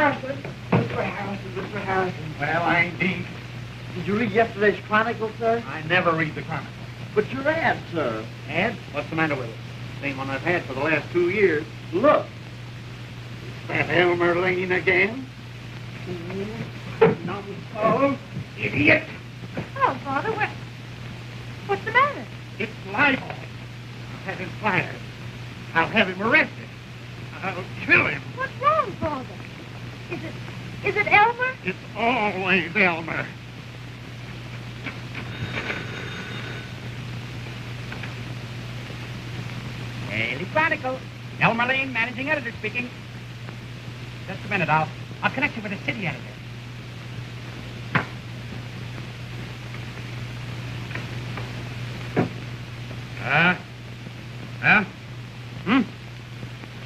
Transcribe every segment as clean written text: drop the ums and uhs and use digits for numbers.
Harrison. Mr. Harrison, Mr. Harrison. Well, I indeed. Did you read yesterday's Chronicle, sir? I never read the Chronicle. But your ad, sir. Ad? What's the matter with it? Same one I've had for the last 2 years. Look. Is that Elmer Lane again? Numbskull, idiot. Oh, Father, what's the matter? It's libel. I'll have him fired. I'll have him arrested. I'll kill him. What's wrong, Father? Is it Elmer? It's always Elmer. Daily Chronicle. Elmer Lane, managing editor speaking. Just a minute, I'll connect you with the city editor.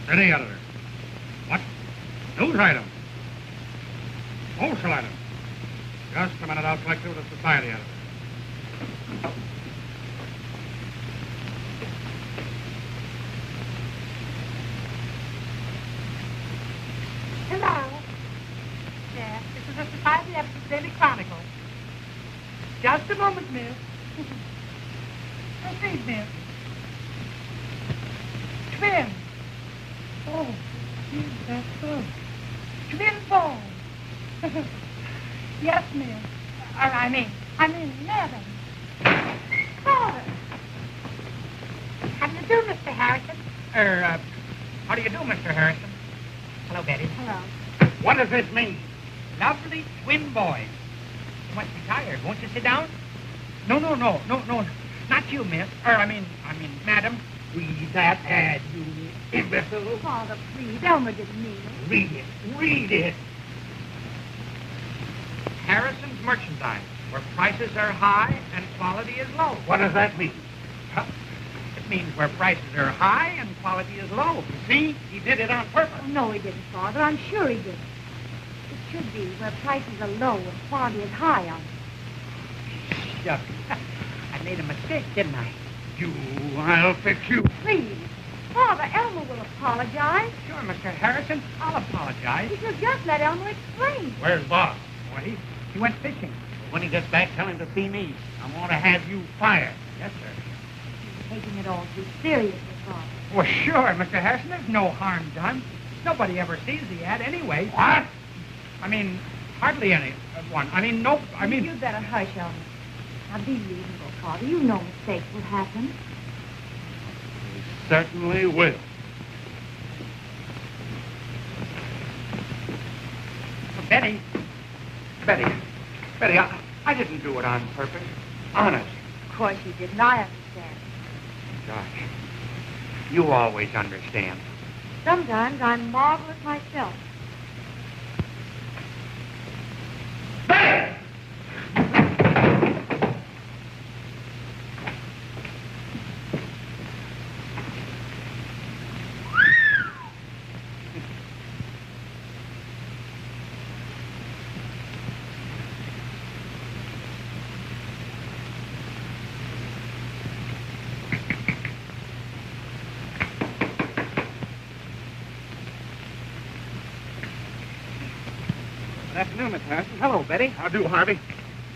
City editor. What? News item. Social item. Just a minute, I'll connect you with the society editor. Hello. Yes, this is the society editor of the Daily Chronicle. Just a moment, miss. Proceed, miss. Twin. Oh, gee, that's good. Twin balls. Yes, miss. I mean, madam. Father. How do you do, Mr. Harrison? How do you do, Mr. Harrison? Hello, Betty. Hello. What does this mean? Lovely twin boys. You must be tired. Won't you sit down? No. Not you, miss. Madam. Read that ad, you imbecile. Father, please. Elmer didn't mean it. Read it. Read it. Harrison's merchandise, where prices are high and quality is low. What does that mean? It means where prices are high and quality is low. You see? He did it on purpose. Oh, no, he didn't, Father. I'm sure he didn't. It should be where prices are low and quality is high on it. Shucks. I made a mistake, didn't I? I'll fix you. Please. Father, Elmer will apologize. Sure, Mr. Harrison. I'll apologize. You should just let Elmer explain. Where's Bob? Well, he went fishing. When he gets back, tell him to see me. I want to have you fired. Yes, sir. You're taking it all too seriously, Father. Well, sure, Mr. Harrison. There's no harm done. Nobody ever sees the ad anyway. What? Hardly anyone. You'd better hush, Elmer. Now, be reasonable, Father. You know mistakes will happen. He certainly will. Betty, I didn't do it on purpose. Honest. Of course you didn't. I understand. Gosh, you always understand. Sometimes I'm marvelous myself. Betty! Good afternoon, Miss Harrison. Hello, Betty. How do, Harvey?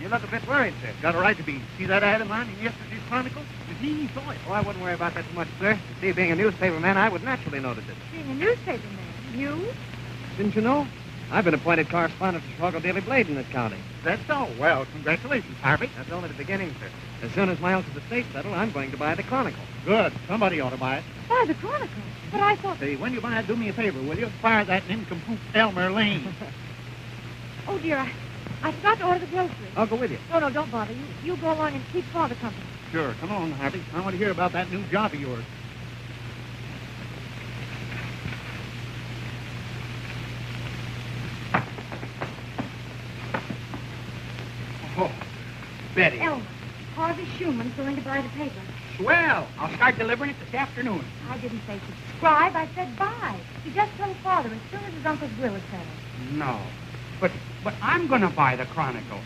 You look a bit worried, sir. Got a right to be. See that ad of mine in yesterday's Chronicle? He saw it. Oh, I wouldn't worry about that too much, sir. You see, being a newspaper man, I would naturally notice it. Being a newspaper man, you? Didn't you know? I've been appointed correspondent for Chicago Daily Blade in this county. That's so. Well, congratulations, Harvey. That's only the beginning, sir. As soon as my uncle's estate settled, I'm going to buy the Chronicle. Good. Somebody ought to buy it. Buy the Chronicle. But I thought... Say, when you buy it, do me a favor, will you? Fire that nincompoop Elmer Lane. Oh, dear, I forgot to order the groceries. I'll go with you. No, don't bother. You go along and keep Father company. Sure. Come on, Harvey. I want to hear about that new job of yours. Oh, Betty. Elmer, Harvey Schumann's going to buy the paper. Swell. I'll start delivering it this afternoon. I didn't say subscribe. I said buy. He just told Father as soon as his uncle's will is settled. No. But I'm going to buy the Chronicle.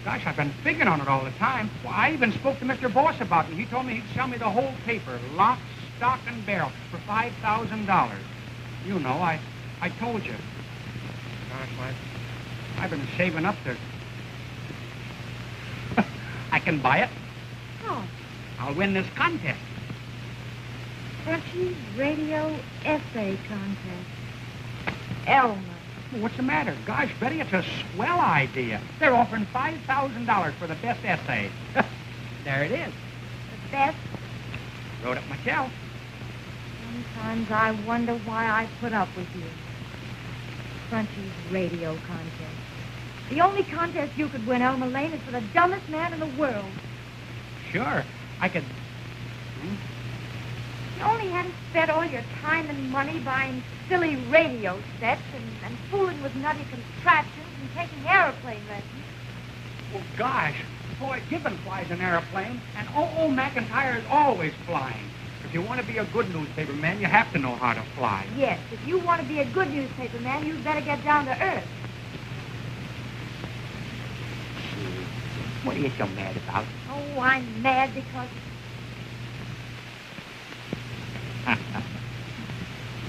Gosh, I've been figuring on it all the time. Well, I even spoke to Mr. Boss about it, and he told me he'd sell me the whole paper, lock, stock, and barrel, for $5,000. You know, I told you. Gosh, I've been saving up to... I can buy it. Oh, I'll win this contest. Frenchie's radio essay contest. Elmer. What's the matter? Gosh, Betty, it's a swell idea. They're offering $5,000 for the best essay. There it is. The best. Wrote it myself. Sometimes I wonder why I put up with you. Frenchie's radio contest. The only contest you could win, Elmer Lane, is for the dumbest man in the world. Sure, I could... You only hadn't spent all your time and money buying silly radio sets and fooling with nutty contraptions and taking airplane lessons. Well, gosh, boy, Gibbon flies an airplane, and O.O. McIntyre is always flying. If you want to be a good newspaper man, you have to know how to fly. Yes, if you want to be a good newspaper man, you'd better get down to earth. What are you so mad about? Oh, I'm mad because...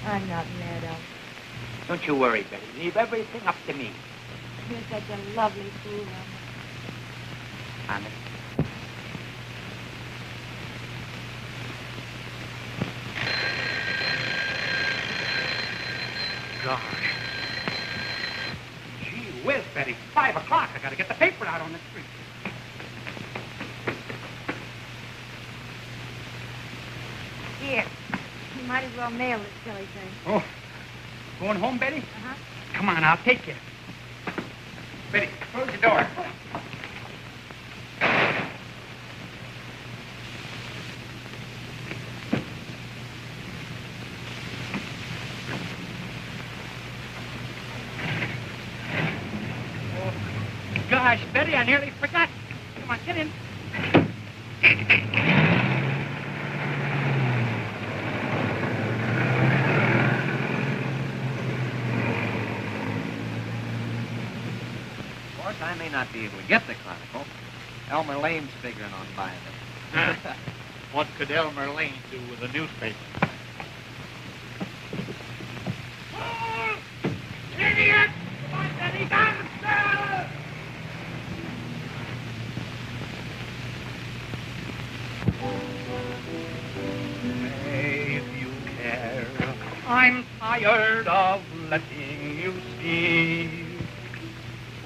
I'm not mad, Alfred. Don't you worry, Betty. Leave everything up to me. You're such a lovely fool, Elmer. Honest. Gosh. Gee whiz, Betty. 5 o'clock. I gotta get the paper out on the street. Here. You might as well mail this silly thing. Oh. Going home, Betty? Uh-huh. Come on, I'll take you. Betty, close the door. Gosh, Betty, I nearly forgot. Come on, get in. Of course, I may not be able to get the Chronicle. Elmer Lane's figuring on buying it. What could Elmer Lane do with a newspaper? Oh, idiot! My Betty gangster! If you care, I'm tired of letting you see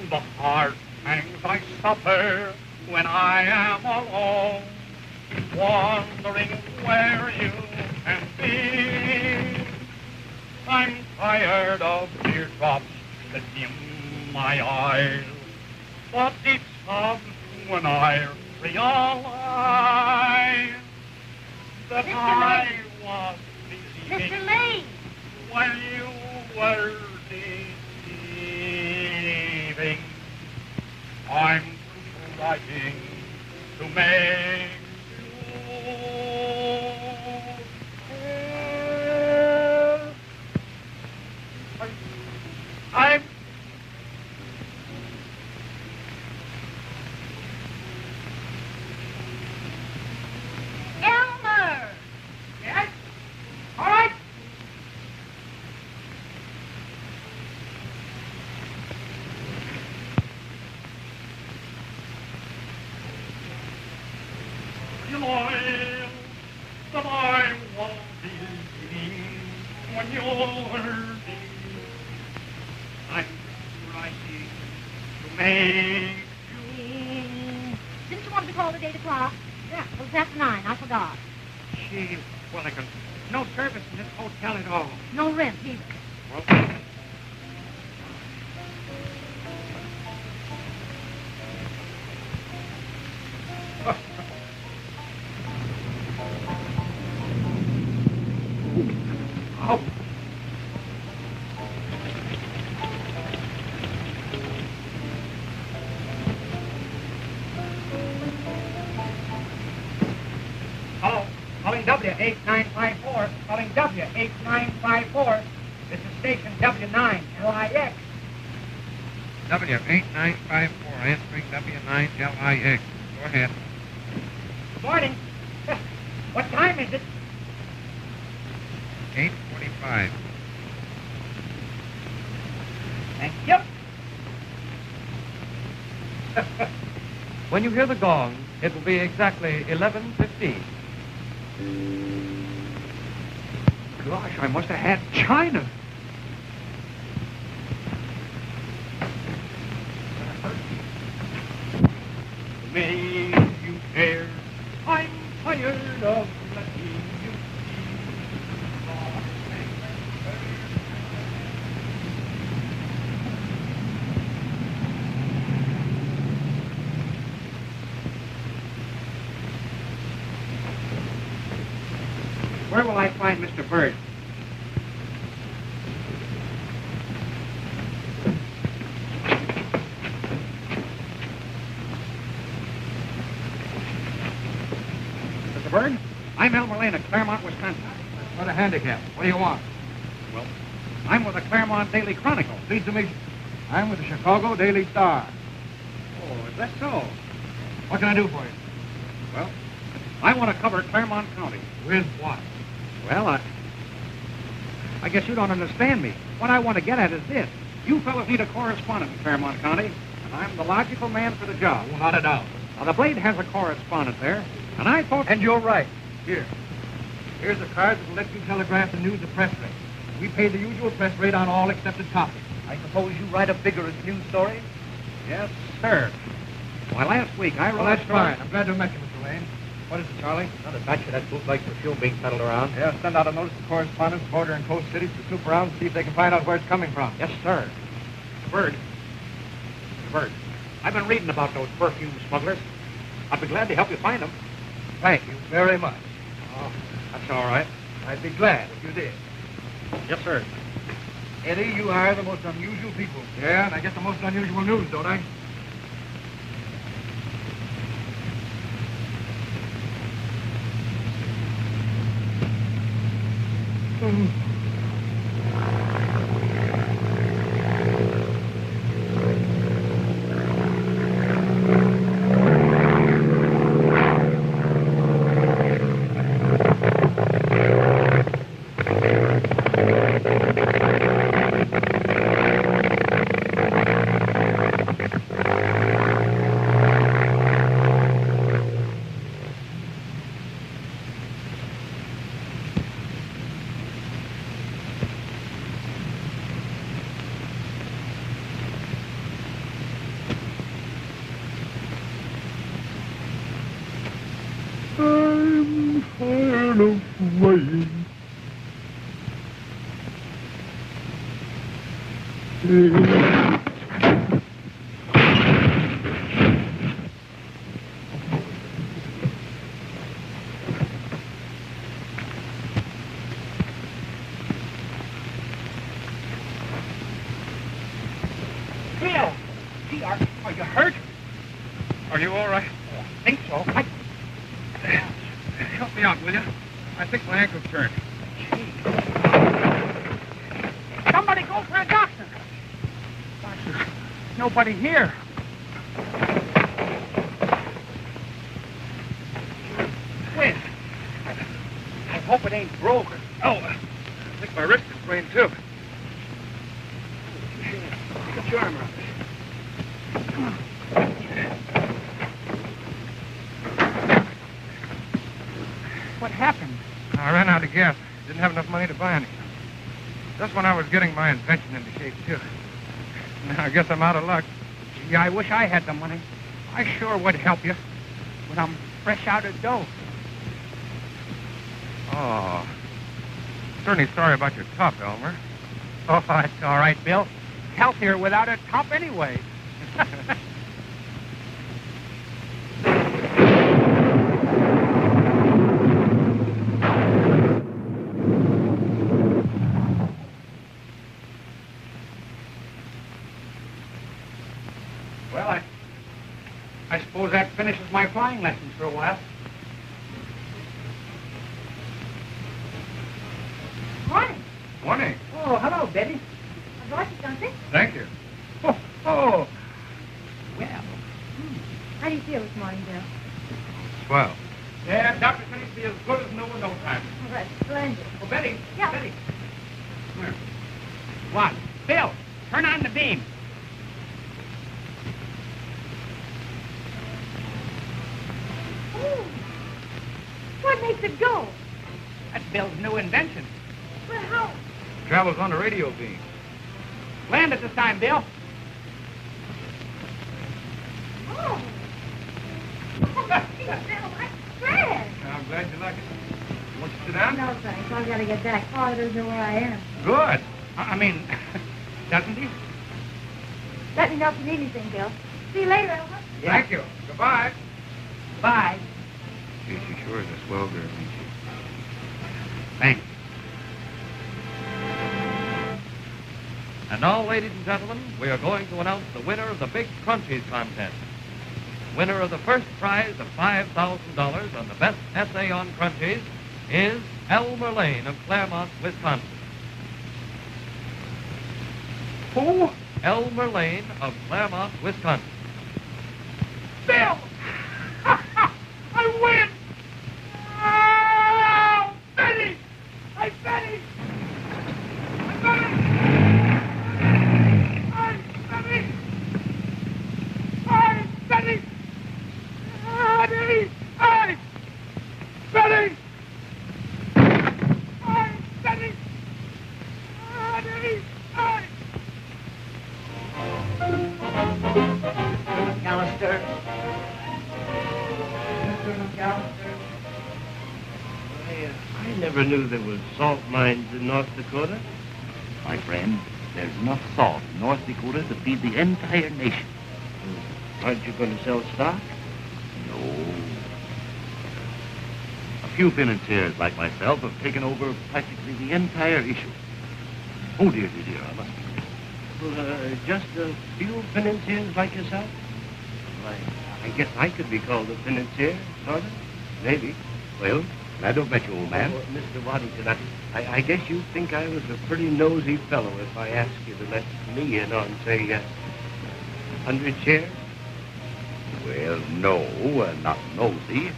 the hard pangs I suffer when I am alone, wondering where you can be. I'm tired of teardrops that dim my eyes, but each comes when I realize that Mr. I Lane. was deceiving Mr. Lane! when you were deceiving. I'm trying to make you care. I'm Elmer! Yes? All right. Loyal, that I won't believe when you're dead. I'm writing to make you. Didn't you want to call it 8 o'clock? Yeah, it was after 9. I forgot. Gee, Willigan, no service in this hotel at all. No rent, either. Well, oh. Hello, calling W8954, calling W8954. This is station W9, LIX. W8954, answering W9LIX. Go ahead. Good morning. What time is it? 8:45. Thank you. When you hear the gong, it will be exactly 11:15. Gosh, I must have had China. May you dare, I'm tired of letting you Where will I find Mr. Bird? Mr. Bird, I'm Elmer Lane of Claremont, Wisconsin. What a handicap. What do you want? Well, I'm with the Claremont Daily Chronicle. Pleased to meet you. I'm with the Chicago Daily Star. Oh, is that so? What can I do for you? Well, I want to cover Claremont County. With what? Well, I guess you don't understand me. What I want to get at is this. You fellows need a correspondent in Claremont County, and I'm the logical man for the job. Without a doubt. Now, the Blade has a correspondent there, and I thought... And you're right. Here. Here's a card that will let you telegraph the news at press rate. We pay the usual press rate on all accepted copies. I suppose you write a vigorous news story? Yes, sir. Why, last week I wrote... Well, that's a story- fine. I'm glad to have met you, Mr. Lane. What is it, Charlie? Another batch of that bootleg perfume being peddled around. Yeah, send out a notice to correspondents, border and coast cities to snoop around and see if they can find out where it's coming from. Yes, sir. Bird. Bird. I've been reading about those perfume smugglers. I'd be glad to help you find them. Thank you very much. Oh, that's all right. I'd be glad if you did. Yes, sir. Eddie, you hire the most unusual people. Yeah, and I get the most unusual news, don't I? I'm tired of waiting. Bill! Gee, are you hurt? Are you all right? I think so. Help me out, will you? I think my ankle's turned. Somebody go for a doctor. Gosh, there's nobody here. Wait. I hope it ain't broken. Oh, I think my wrist is sprained, too. Get your arm around. What happened? I ran out of gas. Didn't have enough money to buy anything. Just when I was getting my invention into shape, too. Now, I guess I'm out of luck. Gee, I wish I had the money. I sure would help you. But I'm fresh out of dough. Oh. Certainly sorry about your top, Elmer. Oh, that's all right, Bill. Healthier without a top anyway. Well, I suppose that finishes my flying lessons for a while. Morning. Morning. Oh, hello, Betty. I brought you something. Thank you. Oh, well. How do you feel this morning, Bill? Swell. Yeah, Dr. Finney's be as good as new in no time. Oh, that's splendid. Oh, Betty. Yeah. Betty. Come here. What? Bill, turn on the beam. makes it go? That's Bill's new invention. But how? Travels on a radio beam. Land it this time, Bill. Oh. Oh, gee, Bill, that's grand. I'm glad you like it. You want to sit down? No, thanks. I've got to get back. Father doesn't know where I am. Good. I mean, doesn't he? Let me know if you need anything, Bill. See you later, Elmer. Yeah. Thank you. Goodbye. Bye. Gee, she sure is a swell girl, ain't she? Thanks. And now, ladies and gentlemen, we are going to announce the winner of the Big Crunchies contest. Winner of the first prize of $5,000 on the best essay on Crunchies is Elmer Lane of Claremont, Wisconsin. Who? Elmer Lane of Claremont, Wisconsin. Bill! I win! Oh, Betty! I Betty! I Betty! I Betty! I Betty! Betty! I Betty! I Betty! Betty! I McAllister. Mr. McAllister. I never knew there was salt mines in North Dakota. My friend, there's enough salt in North Dakota to feed the entire nation. Aren't you going to sell stock? No. A few financiers like myself have taken over practically the entire issue. Oh, dear, I must be. Well, just a few financiers like yourself? Well, I guess I could be called a financier, sort of. Maybe. Well, I don't bet you, old man. Oh, Mr. Waddington, I guess you think I was a pretty nosy fellow if I asked you to let me in on, say, 100 shares? Well, no, not nosy.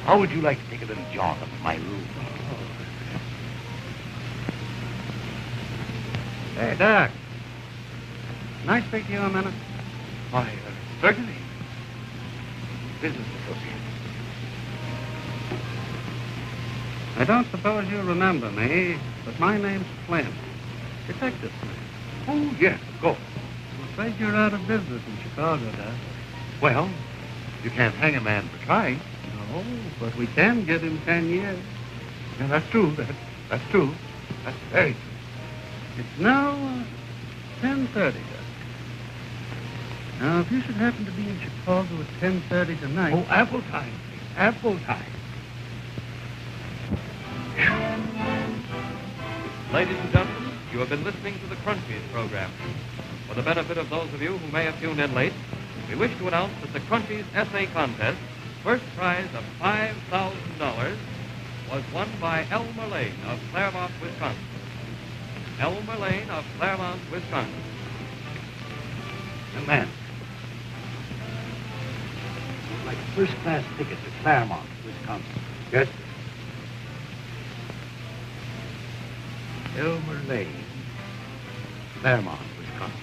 How would you like to take a little jaunt up to my room? Hey, Doc. Can I speak to you a minute? Why, certainly. Business associate. I don't suppose you remember me, but my name's Flynn. Detective Flynn. Oh, yes, of course. I'm afraid you're out of business in Chicago, Doc. Well, you can't hang a man for trying. No, but we can give him 10 years. Yeah, that's true. That's true. That's very true. It's now 10:30, Doc. Now, if you should happen to be in Chicago at 10:30 tonight... Oh, ample time, please. Ample time. Ladies and gentlemen, you have been listening to the Crunchies program. For the benefit of those of you who may have tuned in late, we wish to announce that the Crunchies Essay Contest, first prize of $5,000, was won by Elmer Lane of Claremont, Wisconsin. Elmer Lane of Claremont, Wisconsin. Young man. Like a first-class ticket to Claremont, Wisconsin. Yes, Elmer Lane, Claremont, Wisconsin.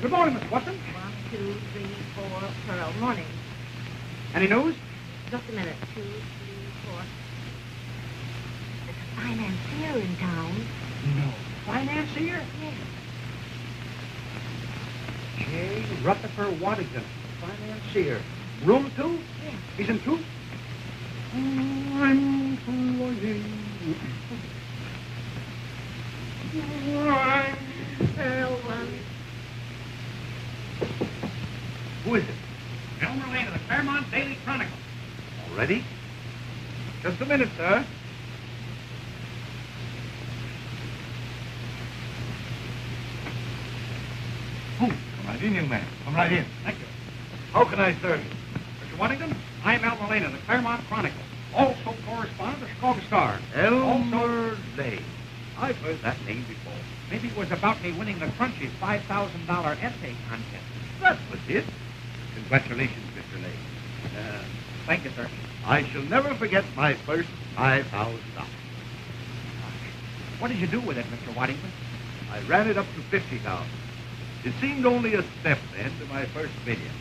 Good morning, Miss Watson. 1, 2, 3, 4, Pearl. Morning. Any news? Just a minute. 2, 3, 4. There's a financier in town. No. Financier? Yes. J. Rutherford Waddington, financier. Room 2? Yes. He's in 2? I'm flying. Who is it? Elmer Lane of the Claremont Daily Chronicle. Already? Just a minute, sir. Oh, come right in, young man. Come right in. Thank you. How can I serve you? Mr. Waddington, I'm Elmer Lane of the Claremont Chronicle. Also correspondent of the Chicago Star. Elmer Lane. I've heard that name before. Maybe it was about me winning the Crunchies $5,000 essay contest. That was it. Congratulations, Mr. Lane. Thank you, sir. I shall never forget my first $5,000. What did you do with it, Mr. Waddington? I ran it up to 50,000. It seemed only a step then to my first million.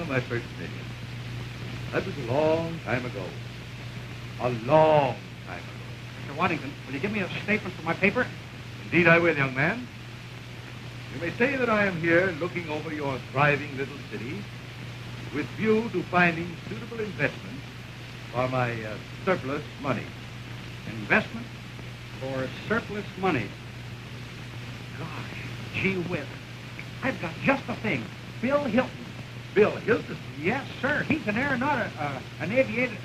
My first million. That was a long time ago. A long time ago. Mr. Waddington, will you give me a statement for my paper? Indeed I will, young man. You may say that I am here looking over your thriving little city with view to finding suitable investments for my surplus money. Investment for surplus money. Gosh, gee whiz. I've got just the thing. Bill Hilton. Bill Hilton? Yes, sir. He's an aeronaut, an aviator.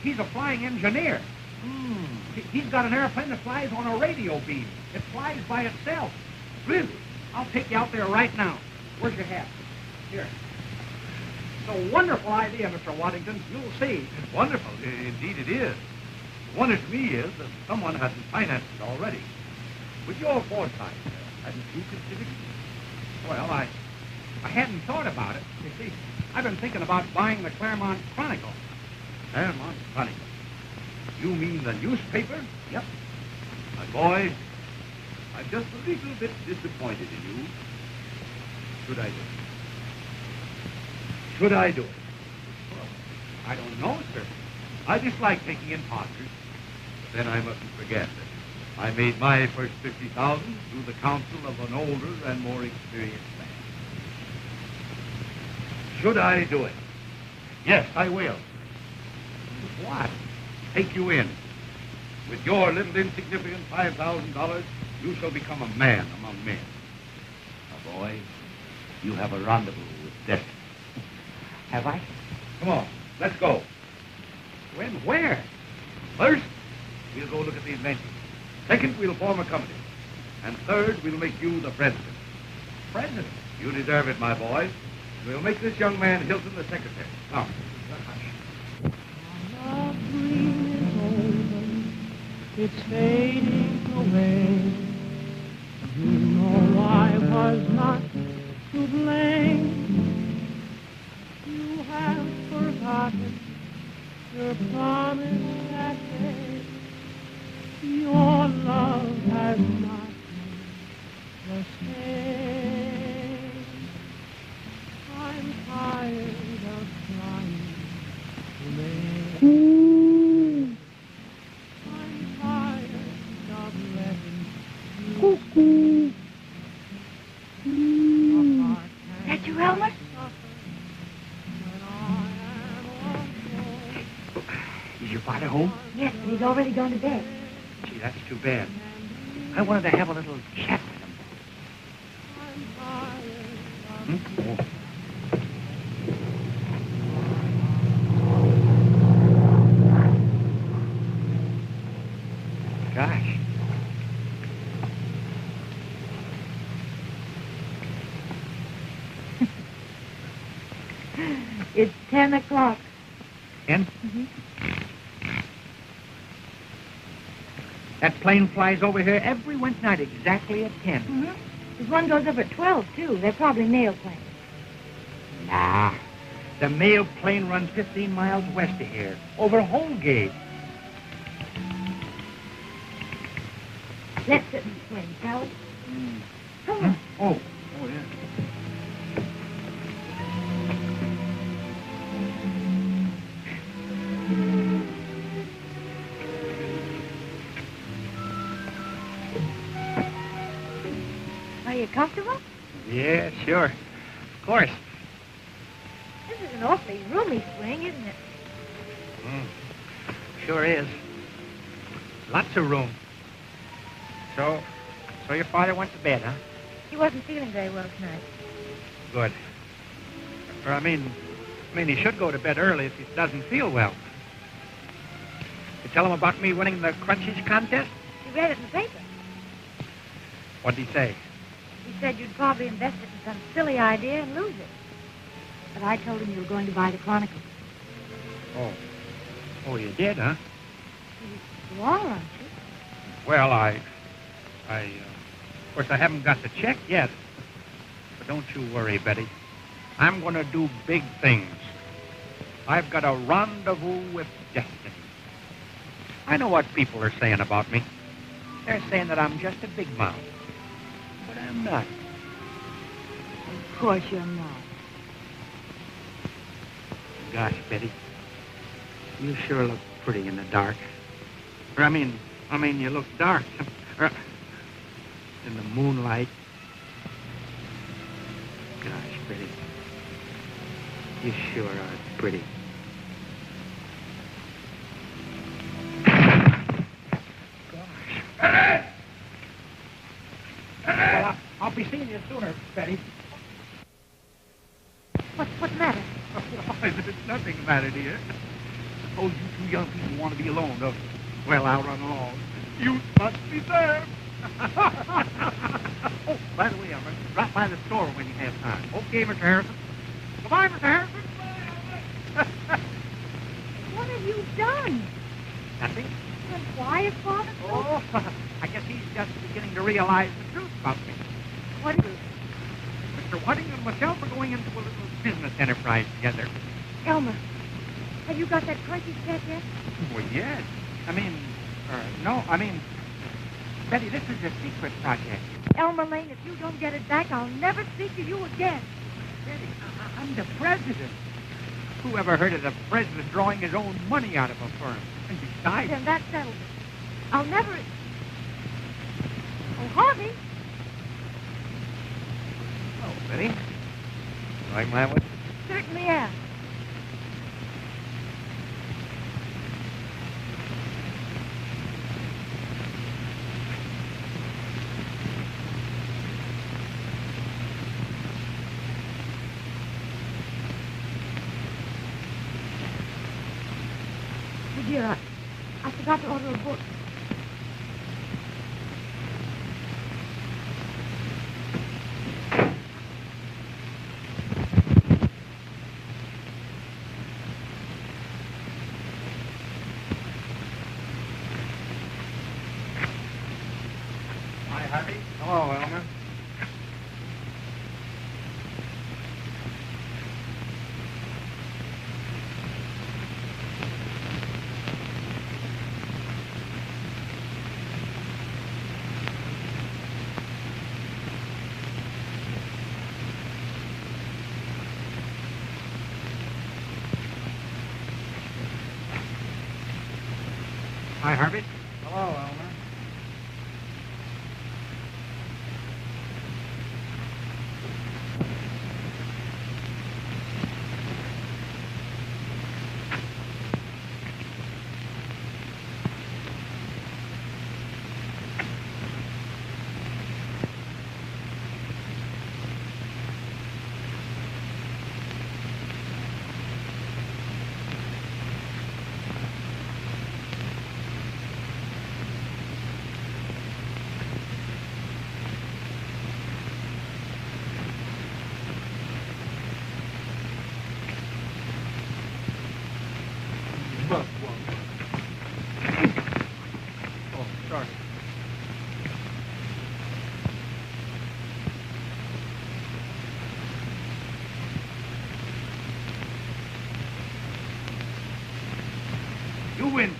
He's a flying engineer. He's got an airplane that flies on a radio beam. It flies by itself. Really? I'll take you out there right now. Where's your hat? Here. It's a wonderful idea, Mr. Waddington. You'll see. It's wonderful. Indeed it is. The wonder to me is that someone hasn't financed it already. With your foresight, hadn't you considered it? Well, I hadn't thought about it. You see, I've been thinking about buying the Claremont Chronicle. Claremont Chronicle? You mean the newspaper? Yep. My boy, I'm just a little bit disappointed in you. Should I do it? Should I do it? Well, I don't know, sir. I dislike taking in partners, but then I mustn't forget that I made my first 50,000 through the counsel of an older and more experienced man. Should I do it? Yes, I will. What? Take you in. With your little insignificant $5,000, you shall become a man among men. Now, boy, you have a rendezvous with destiny. Have I? Come on, let's go. When? Where? First, we'll go look at the invention. Second, we'll form a company. And third, we'll make you the president. President? You deserve it, my boy. We'll make this young man Hilton the secretary. Now. Our dream is over, it's fading away. You know I was not to blame. You have forgotten your promise that day. Your love has not been the same. I'm tired of trying to make. I'm tired of letting you. Cuckoo. That you, Elmer? Is your father home? Yes, but he's already gone to bed. Gee, that's too bad. I wanted to have a little chat with him. Oh. Gosh. It's 10 o'clock. And Mm-hmm. that plane flies over here every winter night exactly at 10. Mm-hmm. There's one goes up at 12, too. They're probably mail planes. Nah. The mail plane runs 15 miles west of here, over Holgate. Let's sit in the plane, shall we? Come on. Oh, yeah. Are you comfortable? Yeah, sure. Of course. This is an awfully roomy swing, isn't it? Sure is. Lots of room. So your father went to bed, huh? He wasn't feeling very well tonight. Good. Or, I mean, he should go to bed early if he doesn't feel well. You tell him about me winning the Crunchies contest? He read it in the paper. What'd he say? He said you'd probably invest it in some silly idea and lose it. But I told him you were going to buy the Chronicle. Oh, you did, huh? You are, aren't you? Well, of course, I haven't got the check yet. But don't you worry, Betty. I'm going to do big things. I've got a rendezvous with destiny. I know what people are saying about me. They're saying that I'm just a big mouth. But I'm not. Of course you're not. Gosh, Betty, you sure look pretty in the dark. Or, I mean, you look dark. Or, in the moonlight. Gosh, Betty, you sure are pretty. Gosh. Well, I'll be seeing you sooner, Betty. What's the matter? There's nothing the matter, dear. Suppose you two young people want to be alone, don't you? Well, I'll run along. You must be served. Oh, by the way, Elmer, drop by the store when you have time. Okay, Mr. Harrison. Goodbye, Mr. Harrison. What have you done? Nothing. Been quiet, Father? Oh, I guess he's just beginning to realize the truth about me. What is it? Mr. Wadding and myself are going into a little business enterprise together. Elmer, have you got that crunchy set yet? Well, yes. Betty, this is a secret project. Elmer Lane, if you don't get it back, I'll never speak to you again. Betty, I'm the president. Who ever heard of the president drawing his own money out of a firm? And besides... Then that settles it. I'll never... Oh, Harvey! Oh, Betty. Like my what? Certainly am. Dear, I forgot to order a book. Hi, Harvey. Hello, Elmer. Hi, Harvey. Hello, Elmer. Oh, sorry. You win, gentlemen.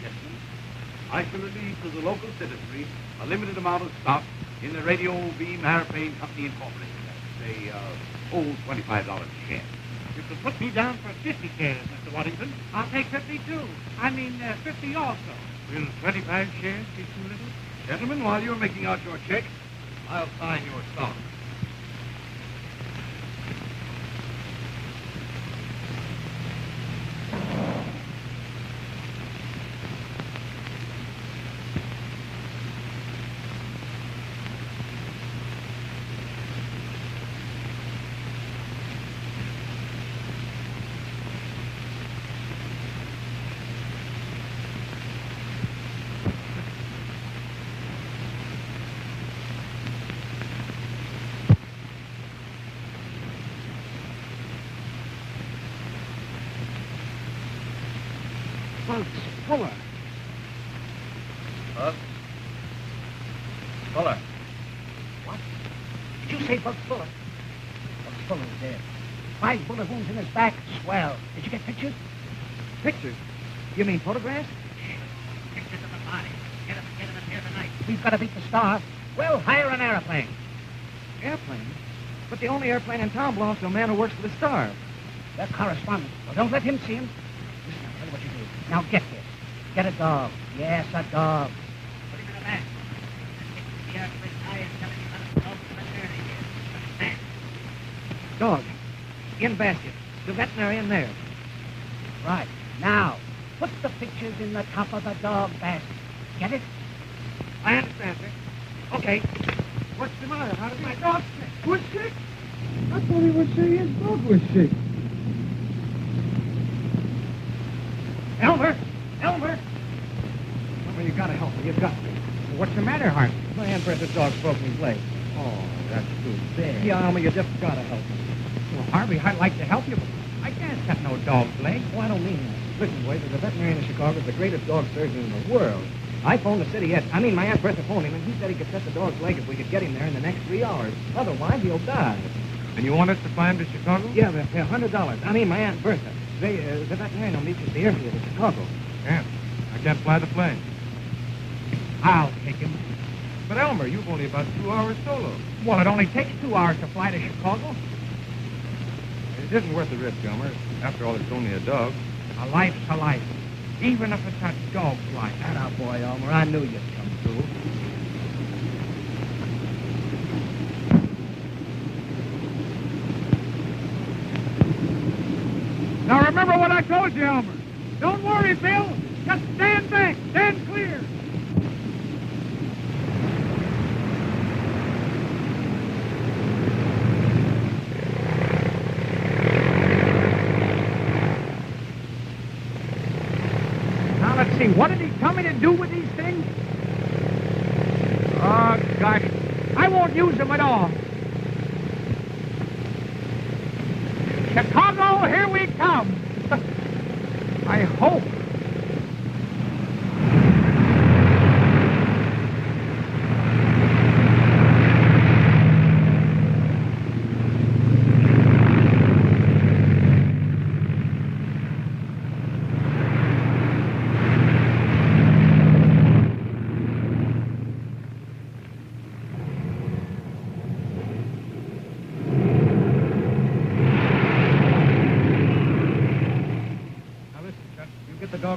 I shall release to the local citizenry a limited amount of stock in the Radio Beam Airplane Company Incorporated. They owe $25 a share. You can put me down for 50 shares, Mr. Waddington. I'll take 52. I mean, 50 also. Will 25 shares be too little? Gentlemen, while you're making out your check, I'll sign your stock. Bugs Fuller. Bugs? Fuller. What? Did you say Bugs Fuller? Bugs Fuller is dead. 5 bullet wounds in his back. Swell. Did you get pictures? Pictures? You mean photographs? Pictures of the We've got to beat the star. We'll hire an airplane. Airplane? But the only airplane in town belongs to a man who works for the Star. They're correspondents. Well, don't let him see him. Listen, I'll tell you what you do. Now get this. Get a dog. Yes, a dog. Put him in a bag. The airplane tires coming out of the journey. Dog. In basket. The veterinarian there. Right. Now, put the pictures in the top of the dog basket. Get it? I understand, sir. Okay. What's the matter? How did my dog sick? Was sick? I thought he was saying his dog was sick. Elmer! Elmer! Elmer, you gotta help me. You've got me. What's the matter, Harvey? My Aunt Bertha's dog's broken his leg. Oh, that's too bad. Yeah, Elmer, you just gotta help me. Well, Harvey, I'd like to help you, but I can't cut no dog's leg. Well, I don't mean that. Listen, boys, there's a veterinarian in Chicago, the greatest dog surgeon in the world. I phoned the city my Aunt Bertha phoned him, and he said he could set the dog's leg if we could get him there in the next 3 hours. Otherwise, he'll die. And you want us to fly him to Chicago? Yeah, $100. My Aunt Bertha. The veterinarian will meet you at the airfield in Chicago. Can't. I can't fly the plane. I'll take him. But Elmer, you've only about 2 hours solo. Well, it only takes 2 hours to fly to Chicago. It isn't worth the risk, Elmer. After all, it's only a dog. A life's a life. Even if it's a dog's life. That boy, Elmer. I knew you'd come through. Now remember what I told you, Elmer. Don't worry, Bill. Just stand back. Stand clear. Now, let's see. What did he tell me to do with these things? Oh, gosh. I won't use them at all. Chicago, here we come. I hope.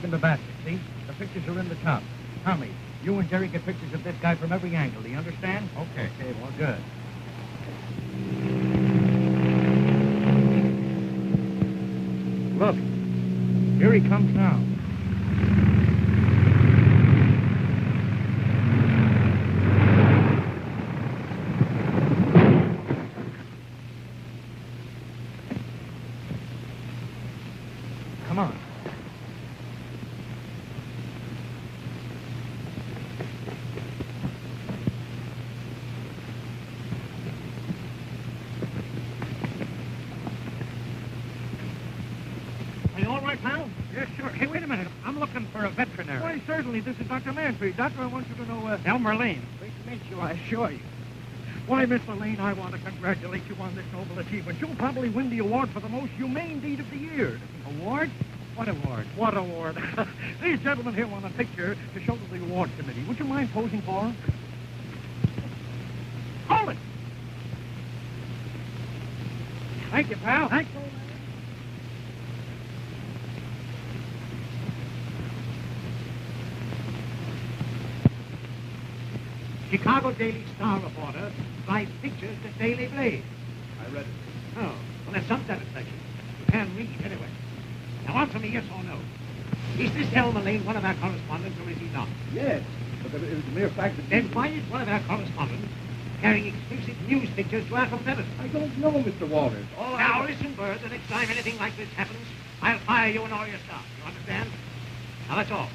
In the basket, see? The pictures are in the top. Tommy, you and Jerry get pictures of this guy from every angle. Do you understand? Okay. Okay, well, good. Look, here he comes now. Come on. For a veterinary. Why, certainly. This is Dr. Manfrey. Doctor, I want you to know, Elmer Lane. Great to meet you, I assure you. Why, Mr. Lane, I want to congratulate you on this noble achievement. You'll probably win the award for the most humane deed of the year. Award? What award? What award? These gentlemen here want a picture to show to the award committee. Would you mind posing for them? Hold it! Thank you, pal. Thanks, old man. Chicago Daily Star reporter writes pictures to Daily Blaze. I read it. Oh, well, that's some satisfaction. You can read, anyway. Now answer me yes or no. Is this Elmer Lane one of our correspondents, or is he not? Yes, but it was the mere fact that... Then why is one of our correspondents carrying exclusive news pictures to our competitors? I don't know, Mr. Walters. Now, listen, Bird, the next time anything like this happens, I'll fire you and all your staff. You understand? Now, that's all.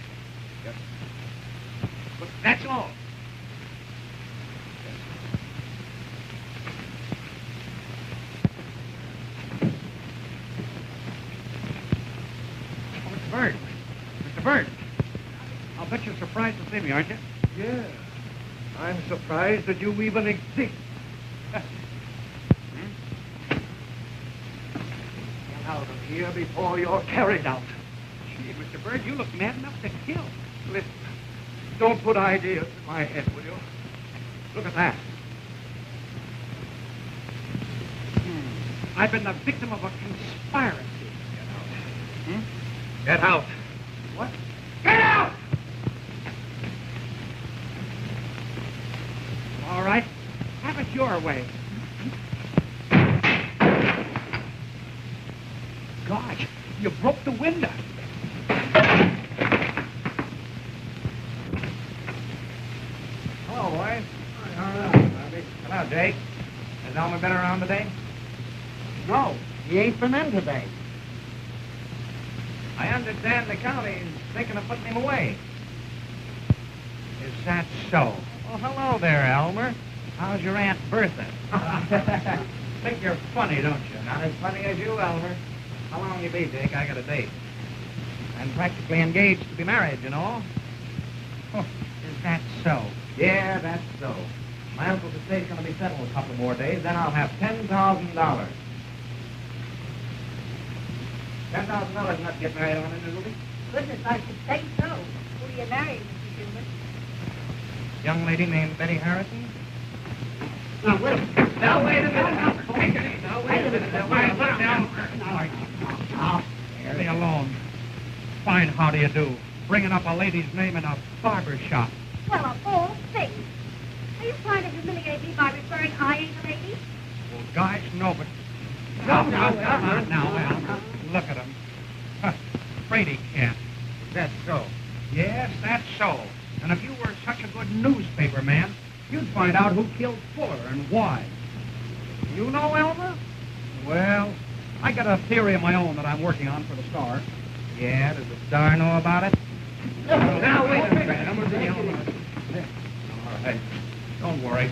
Yes. But that's all. Bird. Mr. Bird. I'll bet you're surprised to see me, aren't you? Yeah. I'm surprised that you even exist. Get out of here before you're carried out. Gee, Mr. Bird, you look mad enough to kill. Listen, Don't put ideas in my head, will you? Look at that. I've been the victim of a conspiracy. Get out. What? Get out! All right. Have it your way. Gosh, you broke the window. Hello, boys. Hello, Jake. Has Elmer been around today? No, he ain't been in today. I understand the county's thinking of putting him away. Is that so? Well, hello there, Elmer. How's your Aunt Bertha? Think you're funny, don't you? Not as funny as you, Elmer. How long you be, Jake? I got a date. I'm practically engaged to be married, you know. Oh, is that so? Yeah, that's so. My uncle's estate's going to be settled a couple more days, then I'll have $10,000. $10,000 not to get married on, isn't it, Ruby? Goodness, I should say so. Who are you marrying, Mr. Gilbert? Young lady named Betty Harrison. Now, wait a minute. Now, wait a minute. Now, wait a minute. Now, wait a minute. Leave me alone. Fine, how do you do? Bringing up a lady's name in a barber shop. Well, of all things. Are you trying to humiliate me by referring I ain't a lady? Well, gosh, no, but... Come on now, Al. Look at him. Afraid he can't. Is that so? Yes, that's so. And if you were such a good newspaper man, you'd find out who killed Fuller and why. You know, Elmer? Well, I got a theory of my own that I'm working on for the Star. Yeah, does the Star know about it? Now, wait a minute. All right. Don't worry.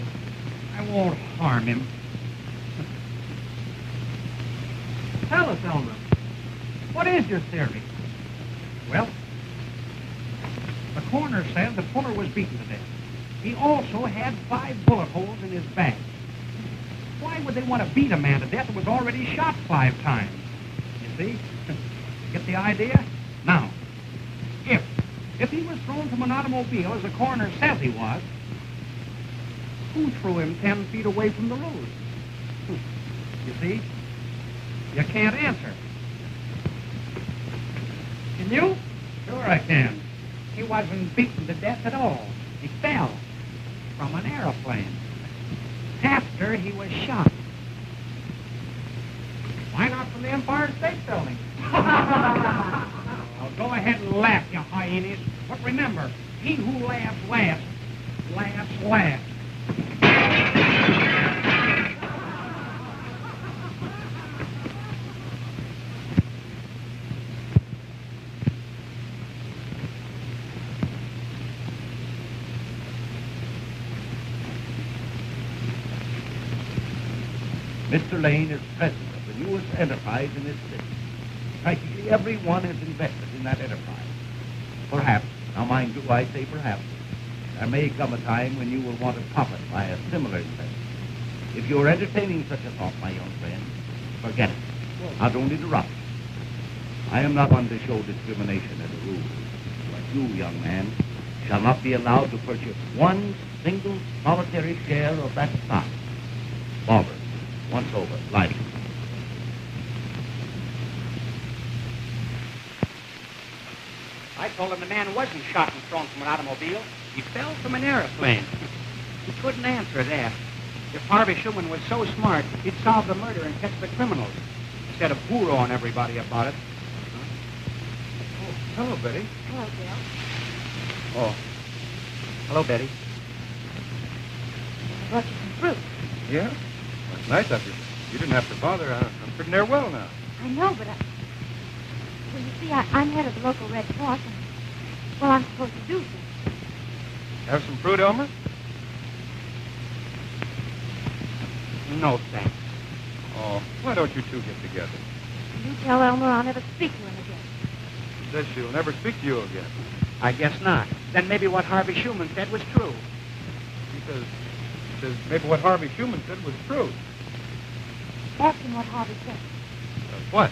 I won't harm him. Tell us, Elmer. What is your theory? Well, the coroner said that Fuller was beaten to death. He also had 5 bullet holes in his back. Why would they want to beat a man to death who was already shot 5 times? You see? Get the idea? Now, if he was thrown from an automobile, as the coroner says he was, who threw him 10 feet away from the road? You see? You can't answer. Can you? Sure I can. He wasn't beaten to death at all. He fell from an airplane after he was shot. Why not from the Empire State Building? Now go ahead and laugh, you hyenas. But remember, he who laughs last, laughs last. Mr. Lane is president of the newest enterprise in this city. Practically everyone is invested in that enterprise. Perhaps, now mind you, I say perhaps, there may come a time when you will want to profit by a similar investment. If you're entertaining such a thought, my young friend, forget it. Not only to rob it. I am not one to show discrimination as a rule, but you, young man, shall not be allowed to purchase one single solitary share of that stock. Barbara. Once over, lighting. I told him the man wasn't shot and thrown from an automobile. He fell from an airplane. He couldn't answer that. If Harvey Schumann was so smart, he'd solve the murder and catch the criminals, instead of hoorahing everybody about it. Oh, hello, Betty. Hello, Bill. Oh. Hello, Betty. I brought you some fruit. Yeah? That's nice of you. You didn't have to bother. I'm pretty near well now. I know, but well, you see, I'm head of the local Red Cross, and, well, I'm supposed to do things. Have some fruit, Elmer? No, thanks. Oh, why don't you two get together? You tell Elmer I'll never speak to him again. She says she'll never speak to you again. I guess not. Then maybe what Harvey Schumann said was true. She says maybe what Harvey Schumann said was true. Ask him what Harvey said. What?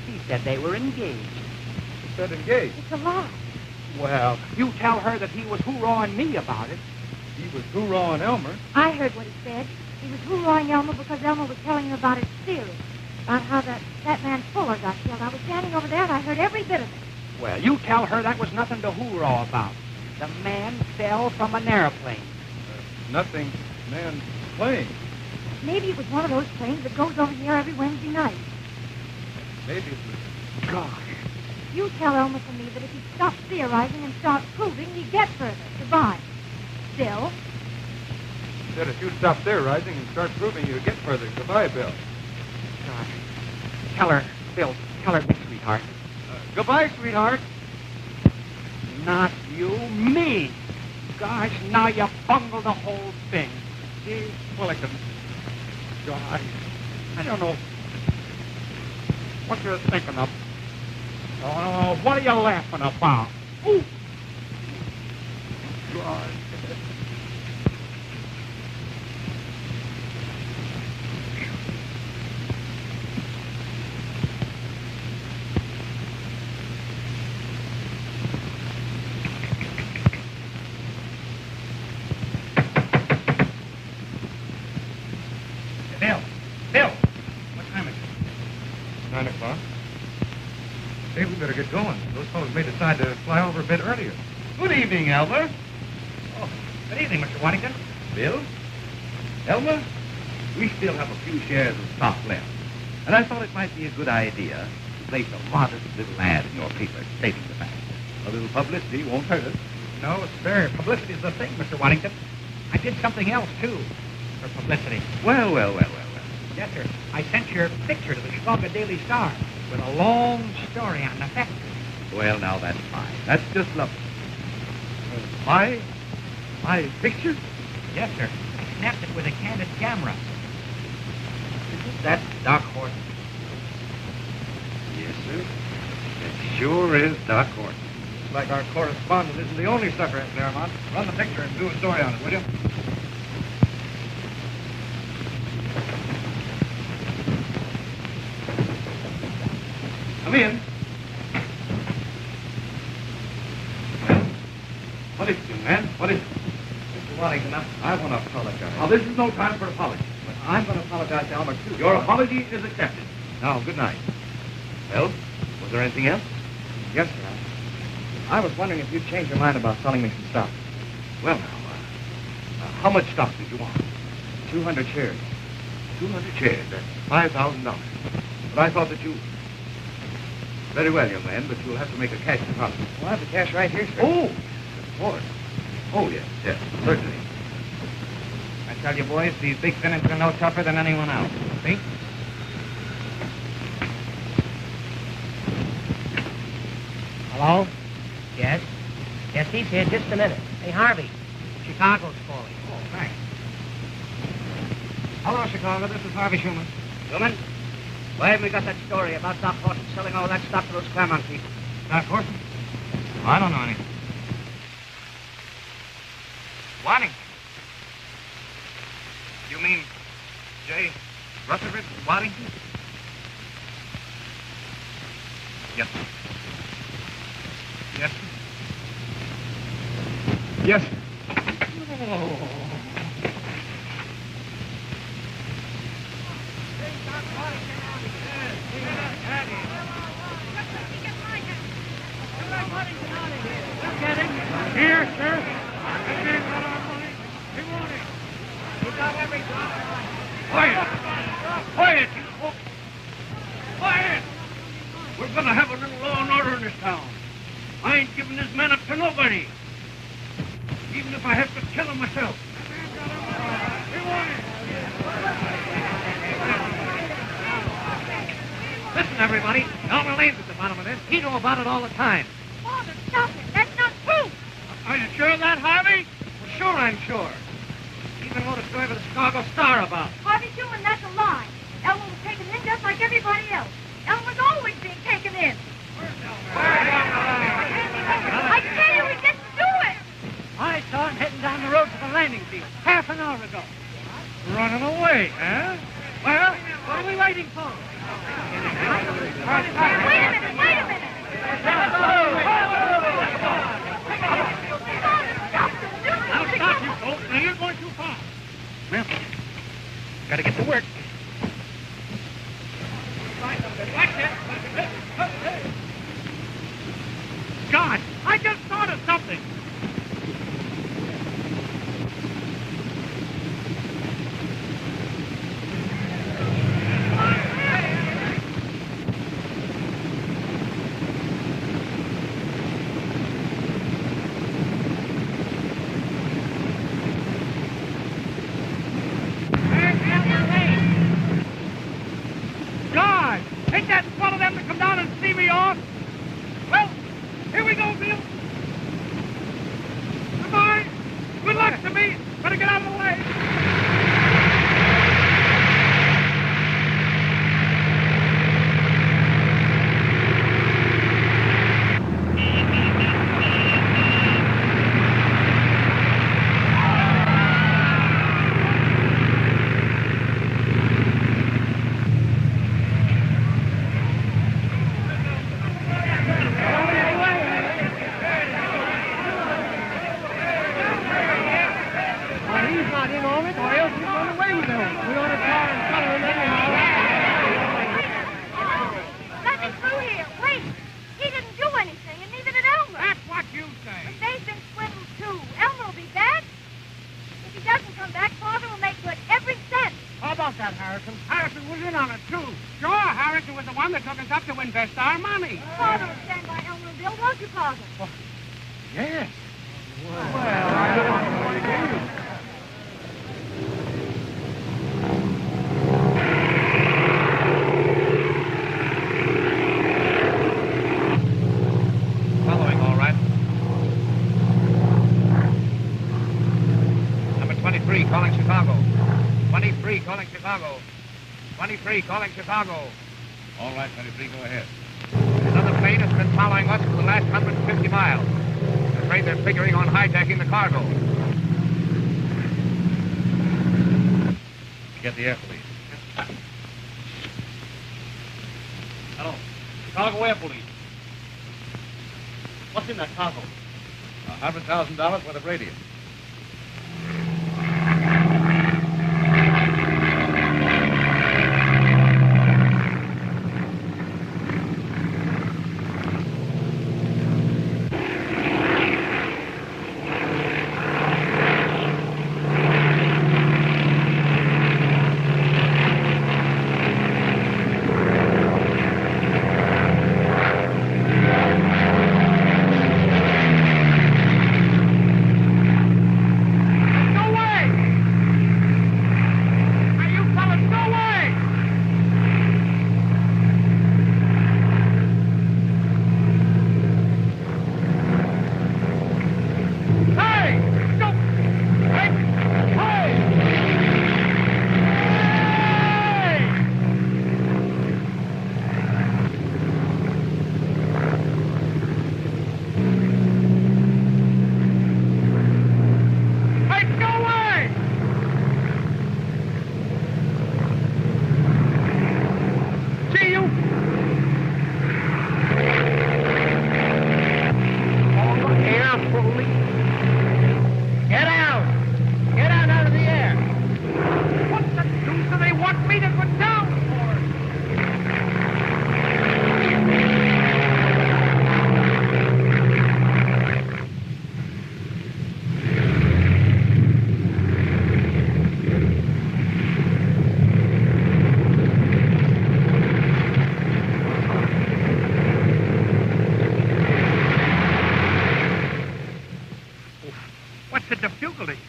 He said they were engaged. She said engaged. It's a lie. Well, you tell her that he was hoorahing me about it. He was hoorahing Elmer. I heard what he said. He was hoorahing Elmer because Elmer was telling him about his theory. About how that man Fuller got killed. I was standing over there and I heard every bit of it. Well, you tell her that was nothing to hoorah about. The man fell from an airplane. Nothing. Man playing. Maybe it was one of those planes that goes over here every Wednesday night. Maybe it was. Gosh. You tell Elmer for me that if he stops theorizing and starts proving, he'd get further. Goodbye. Still? Said if you stop theorizing and start proving you get further. Goodbye, Bill. Gosh. Tell her, Bill, tell her, me, sweetheart. Goodbye, sweetheart. Not you, me. Gosh, now you bungled the whole thing. Gee, Willikins. Gosh, I don't know what you're thinking of. Oh, what are you laughing about? Ooh. God. Bill, what time is it? 9 o'clock. Hey, we better get going. Those fellows may decide to fly over a bit earlier. Good evening, Elmer. Oh, good evening, Mr. Waddington. Bill? Elmer? We still have a few shares of stock left. And I thought it might be a good idea to place a modest little ad in your paper stating the fact. A little publicity won't hurt us. No, sir. Publicity's the thing, Mr. Waddington. I did something else, too, for publicity. Well. Yes, sir. I sent your picture to the Chicago Daily Star with a long story on the factory. Well, now that's fine. That's just lovely. My picture? Yes, sir. I snapped it with a candid camera. Isn't that Doc Horton? Yes, sir. It sure is Doc Horton. Looks like our correspondent isn't the only sucker at Claremont. Run the picture and do a story on it, will you? Come in. Well, what is it, young man? What is it? Mr. Waddington, I want to apologize. Now, this is no time for apology. But I'm going to apologize to Elmer, too. Your apology is accepted. Now, good night. Well, was there anything else? Yes, sir. I was wondering if you'd change your mind about selling me some stock. Well, now, how much stock did you want? 200 shares. 200 shares. That's $5,000. But I thought that you... Very well, young man, but you'll have to make a cash deposit. Well, I have the cash right here, sir. Oh, of course. Oh, yes, certainly. I tell you, boys, these big tenants are no tougher than anyone else. See? Hello? Yes? Yes, he's here. Just a minute. Hey, Harvey. Chicago's calling. Oh, thanks. Hello, Chicago. This is Harvey Schumann. Schumann? Why haven't we got that story about Doc Horton selling all that stock to those Claremont people? Doc Horton? Oh, I don't know anything. Waddington? You mean J. Rutherford Waddington? Yes, sir. Yes, sir. Yes, sir. Oh. Here, sir. We got every dollar. Quiet. Quiet, you folks. Quiet. We're going to have a little law and order in this town. I ain't giving this man up to nobody. Even if I have to kill him myself. Listen, everybody. Elmer Lane's at the bottom of this. He know about it all the time. Father, stop it. That's not true. Are you sure of that, Harvey? Well, sure I'm sure. Even wrote a story for the Chicago Star about it. Harvey Schumann, that's a lie. Elmer was taken in just like everybody else. Elmer's always being taken in. Where's Elmer? I tell you, he didn't do it. I saw him heading down the road to the landing field half an hour ago. Running away, huh? Well, what are we waiting for? Wait a minute. in on it, or else you run away with him. We ought to try and color him anyhow. Let me through here. Wait. He didn't do anything, and neither did Elmer. That's what you say. But they've been swindled, too. Elmer will be back. If he doesn't come back, Father will make good every cent. How about that, Harrison? Harrison was in on it, too. Sure, Harrison was the one that took us up to invest our money. Father will stand by Elmer and Bill, won't you, Father? Yes. Following, all right. Number 23 calling Chicago. 23 calling Chicago. 23 calling Chicago. All right, 23, go ahead. Another plane has been following us for the last 150 miles. I'm afraid they're figuring on hijacking the cargo. Get the air police. Hello. Chicago Air Police. What's in that cargo? $100,000 worth of radium.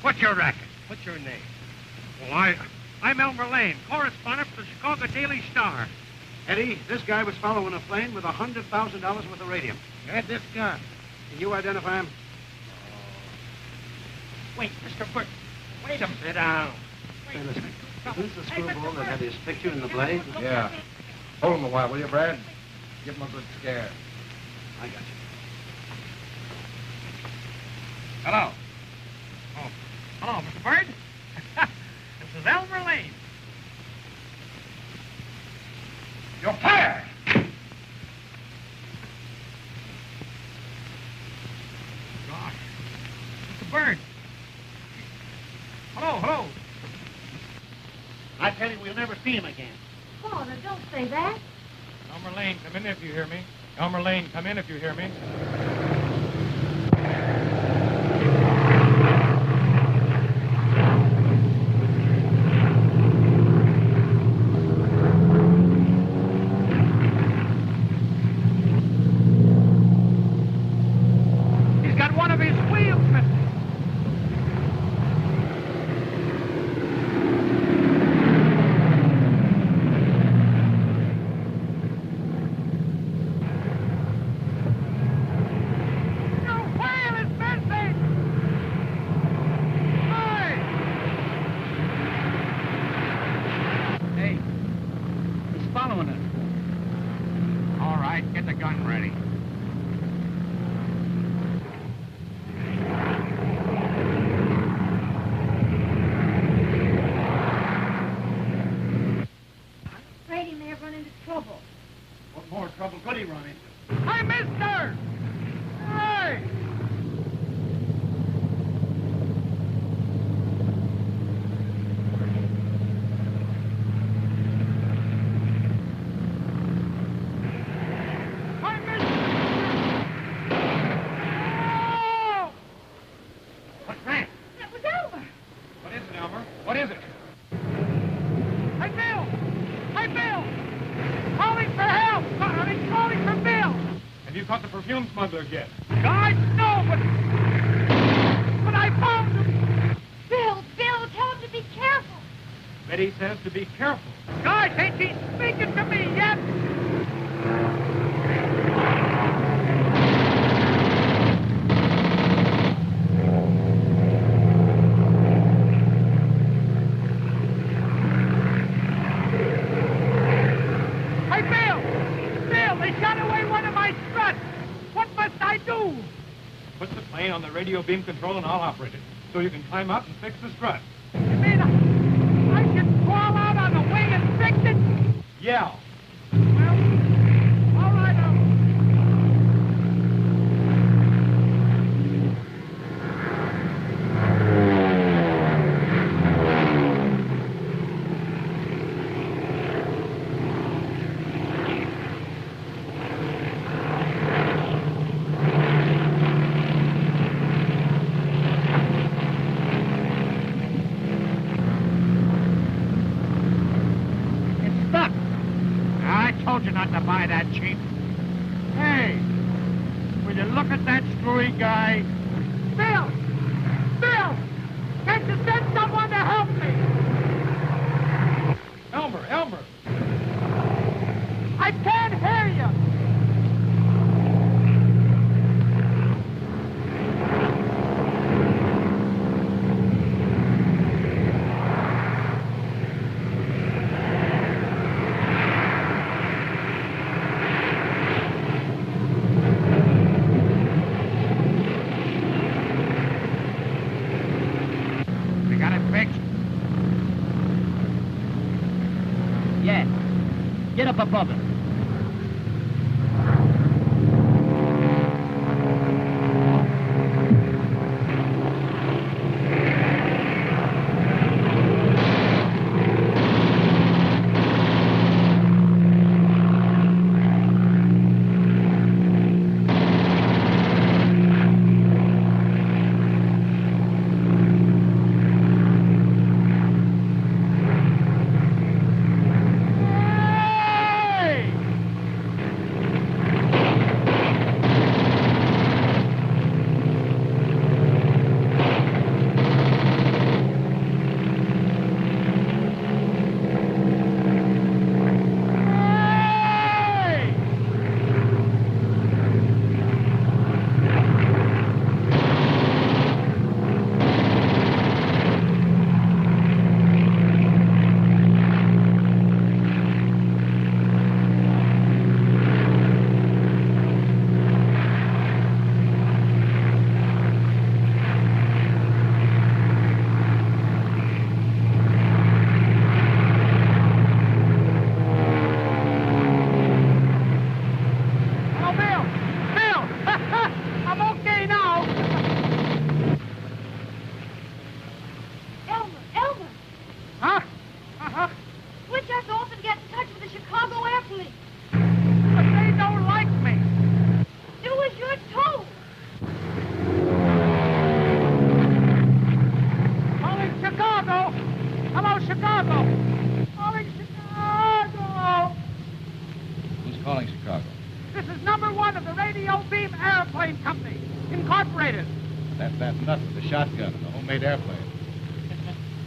What's your racket? What's your name? Well, I'm Elmer Lane, correspondent for the Chicago Daily Star. Eddie, this guy was following a plane with $100,000 worth of radium. Had this gun. Can you identify him? Wait, Mr. Burton. Wait a minute. Sit down. Say, listen. Is this the screwball that had his picture in the Blaze? Yeah. Hold him a while, will you, Brad? Give him a good scare. I got you. Hello. Oh, hello, Mr. Bird. This is Elmer Lane. You're fired. Gosh. Mr. Bird. Hello. I tell you, we'll never see him again. Father, don't say that. Elmer Lane, come in if you hear me. Elmer Lane, come in if you hear me. He's got one of his wheels missing. perfume smugglers yet. Guys, no, but I found him. Bill, tell him to be careful. Betty says to be careful. Guys, ain't he speaking to me yet? Hey, Bill, they shot away one of my struts. What must I do? Put the plane on the radio beam control and I'll operate it, so you can climb out and fix the strut. You mean I should crawl out on the wing and fix it? Yeah. Well, all right, not to buy that cheap. Hey, will you look at that screwy guy? Bill! Can't you send someone to help me? Elmer! I can't hear you! Get up above it.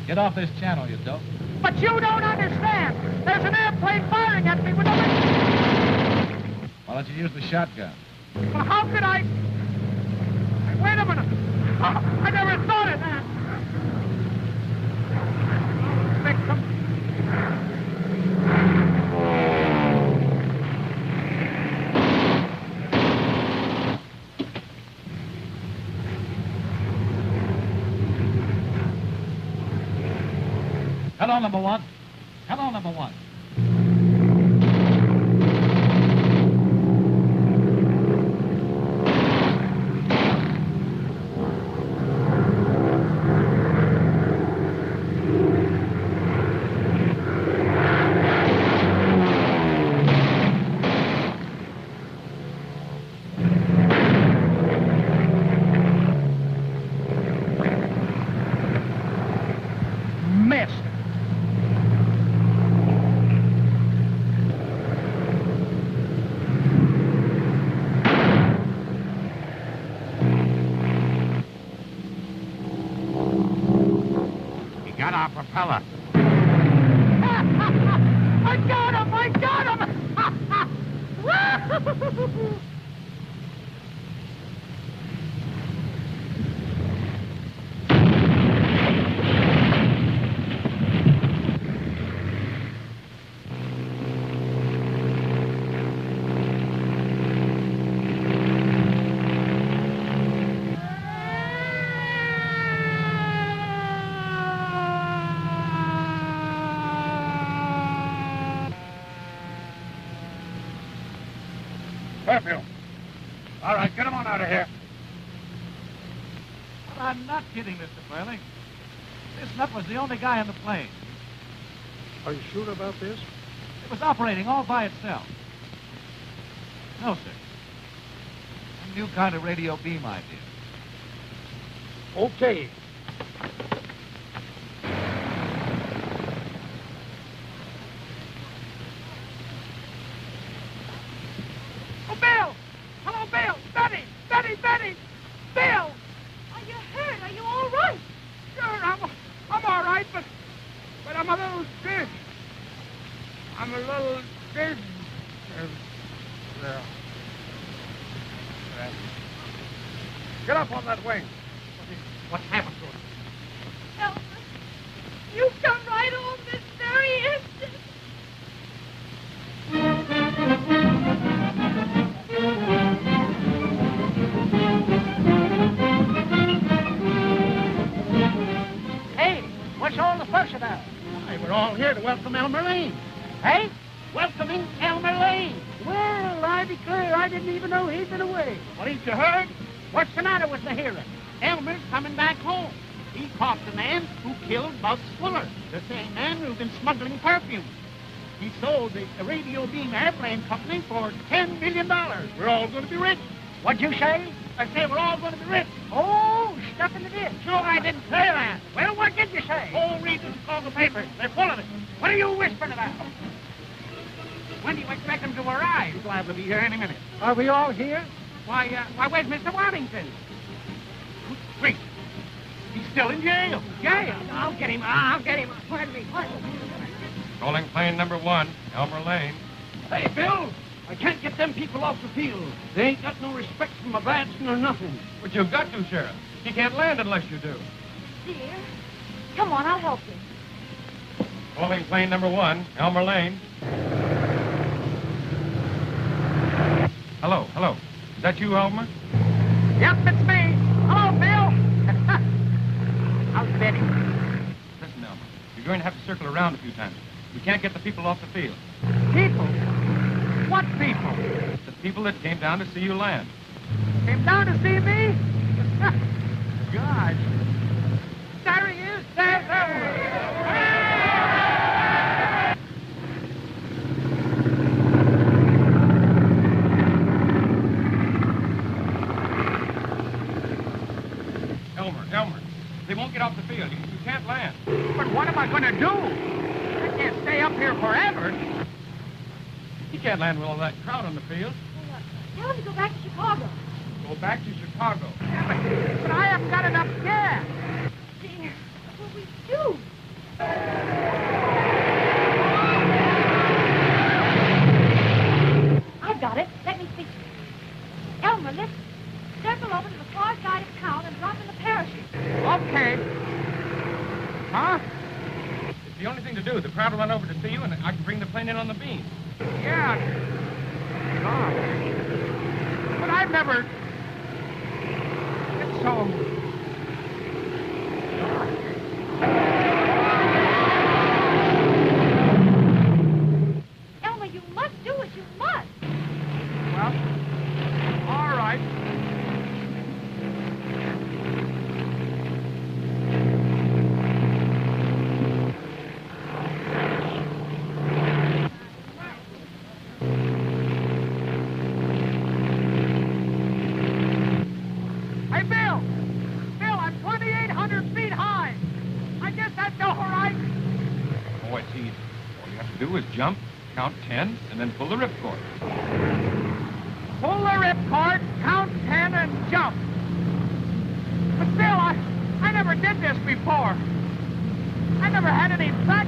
Get off this channel, you dope. But you don't understand. There's an airplane firing at me with a... Why don't you use the shotgun? Well, how could I... Wait a minute. Oh, I never thought of that. Victim. Hello, number one. Hello, number one. got our propeller. I got him! I got him! Perfume. All right, get him on out of here. Well, I'm not kidding, Mr. Furling. This nut was the only guy on the plane. Are you sure about this? It was operating all by itself. No, sir. A new kind of radio beam idea. Okay. Oh, Bill! Hello, Bill! Betty! Betty! Betty! Bill! Are you hurt? Are you all right? Sure, I'm all right, but I'm a little dizzy. I'm a little dizzy. Get up on that wing. What's happened to him? Elmer, you come right on this very instant. Hey, what's all the fuss about? Why, we're all here to welcome Elmer Lane. Hey? Welcoming Elmer Lane. Well, I declare I didn't even know he'd been away. Well, ain't you heard? What's the matter with the hearing? Elmer's coming back home. He caught the man who killed Buzz Fuller, the same man who's been smuggling perfume. He sold the Radio Beam Airplane Company for $10 million. We're all going to be rich. What'd you say? I say we're all going to be rich. Oh, stuck in the ditch. Sure, I didn't say that. Well, what did you say? Oh, read the Chicago papers. They're full of it. What are you whispering about? When do you expect them to arrive? He's liable to be here any minute. Are we all here? Why, where's Mr. Waddington? Wait. He's still in jail. Jail? I'll get him. Pardon me. Calling plane number 1, Elmer Lane. Hey, Bill, I can't get them people off the field. They ain't got no respect for my badge nor nothing. But you've got to, Sheriff. You can't land unless you do. Dear, come on, I'll help you. Calling plane number 1, Elmer Lane. Hello. Is that you, Elmer? Yep, it's me. Hello, Bill. How's Betty? Listen, Elmer. You're going to have to circle around a few times. We can't get the people off the field. People? What people? The people that came down to see you land. Came down to see me? Gosh. There he is. There's Elmer. Elmer, they won't get off the field. You can't land. But what am I going to do? I can't stay up here forever. You can't land with all that crowd on the field. Tell him to go back to Chicago. Go back to Chicago. But I haven't got enough gas. Dear, what will we do? I've got it. Let me speak to you. Elmer, listen. Circle over to the far side of town and drop in the parachute. Okay. Huh? It's the only thing to do. The crowd will run over to see you, and I can bring the plane in on the beam. Yeah. God. But I've never... It's so... Elmer, you must do it. You must. Well, all right. Hey, Bill! Bill, I'm 2,800 feet high. I guess that's all right. Oh, it's easy. All you have to do is jump, count 10, and then pull the ripcord. Pull the ripcord, count 10, and jump. But Bill, I never did this before. I never had any sex.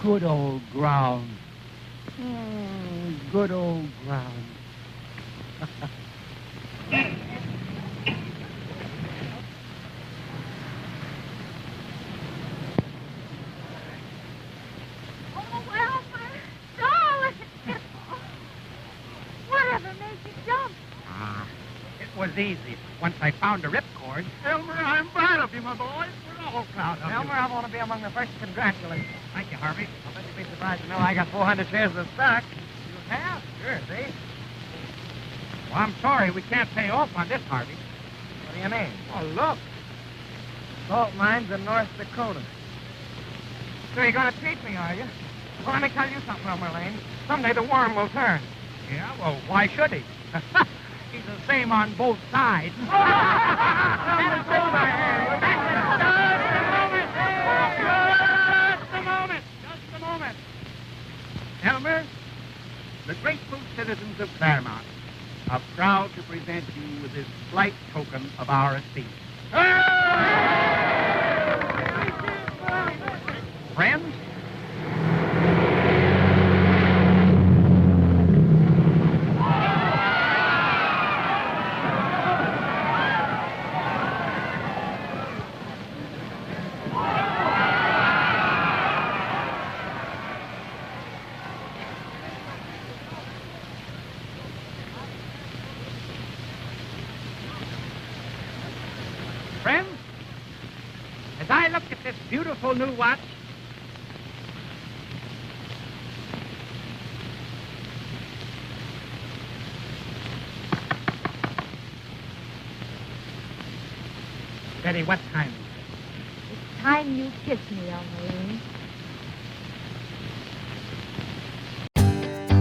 Good old ground. Good old ground. Oh, Elmer, darling. Whatever made you jump? It was easy. Once I found the ripcord. Elmer, I'm proud of you, my boy. We're all proud of Elmer, you. I want to be among the first to congratulate you. Thank you, Harvey. I'll bet you'd be surprised to know I got 400 shares of the stock. You have? Sure, see? Well, I'm sorry we can't pay off on this, Harvey. What do you mean? Oh, look. Salt mines in North Dakota. So you're going to treat me, are you? Well, let me tell you something, Elmer Lane. Someday the worm will turn. Yeah, well, why should he? He's the same on both sides. Just a moment. Elmer, the grateful citizens of Claremont are proud to present you with this slight token of our esteem. Friends, as I look at this beautiful new watch, Betty, what time is it? It's time you kiss me, Elmer Lane.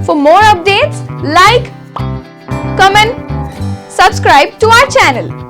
For more updates, like, comment, subscribe to our channel.